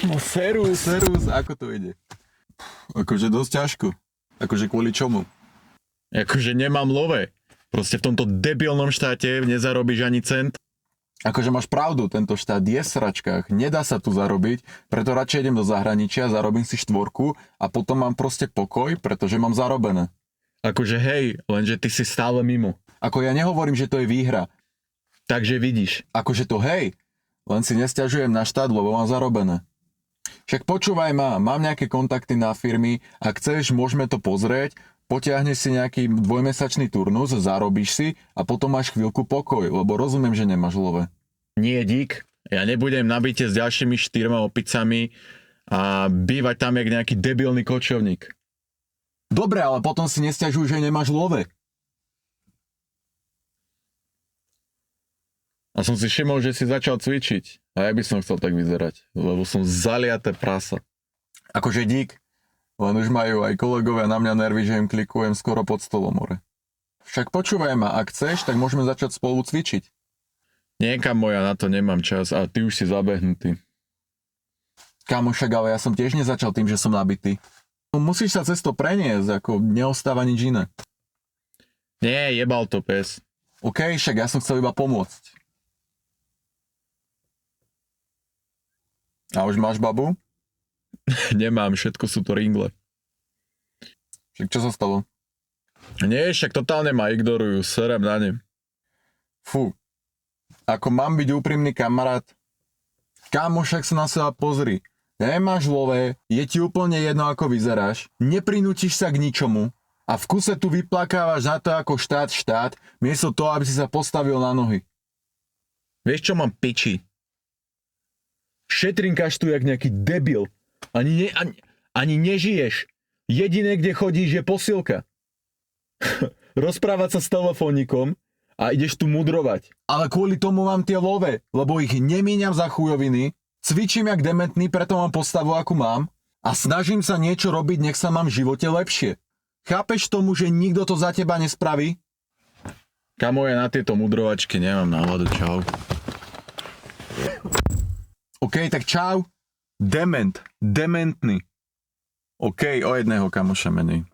No serus, ako to ide? Akože dosť ťažko. Akože kvôli čomu? Akože nemám love. Proste v tomto debilnom štáte nezarobíš ani cent. Akože máš pravdu, tento štát je v sračkách, nedá sa tu zarobiť, preto radšej idem do zahraničia, zarobím si 4 a potom mám proste pokoj, pretože mám zarobené. Akože hej, lenže ty si stále mimo. Ako ja nehovorím, že to je výhra. Takže vidíš. Akože to hej, len si nesťažujem na štát, lebo mám zarobené. Však počúvaj ma, mám nejaké kontakty na firmy, ak chceš, môžeme to pozrieť, potiahneš si nejaký 2-mesačný turnus, zarobíš si a potom máš chvíľku pokoj, lebo rozumiem, že nemáš love. Nie, dík. Ja nebudem na byte s ďalšími 4 opicami a bývať tam jak nejaký debilný kočovník. Dobre, ale potom si nesťažuj, že nemáš love. A som si všimol, že si začal cvičiť. A ja by som chcel tak vyzerať, lebo som zaliaté prasa. Akože dík, len už majú aj kolegovia na mňa nervy, že im klikujem skoro pod stolom, more. Však počúvaj ma, ak chceš, tak môžeme začať spolu cvičiť. Niekam moja, na to nemám čas a ty už si zabehnutý. Kámo, však ale ja som tiež nezačal tým, že som nabitý. Musíš sa cez to preniesť, ako neostáva nič iné. Nie, jebal to pes. OK, však ja som chcel iba pomôcť. A už máš babu? Nemám, všetko sú to ringle. Však čo sa stalo? Nie, však totálne ma ignorujú, serem na ne. Fú, ako mám byť úprimný kamarát? Kámo, však sa na seba pozri. Nemáš love, je ti úplne jedno, ako vyzeráš, neprinútiš sa k ničomu a v kuse tu vyplakávaš na to ako štát, miesto toho, aby si sa postavil na nohy. Vieš, čo mám piči? Šetrinkáš tu jak nejaký debil. Ani nežiješ. Jediné, kde chodíš, je posilka. Rozprávať sa s telefónikom a ideš tu mudrovať. Ale kvôli tomu mám tie love, lebo ich nemíňam za chujoviny, cvičím jak dementný, preto mám postavu, akú mám a snažím sa niečo robiť, nech sa mám v živote lepšie. Chápeš tomu, že nikto to za teba nespraví? Kamo, ja na tieto mudrovačky nemám náladu, čau. OK, tak čau. Dementný. OK, o jedného kamoša menej.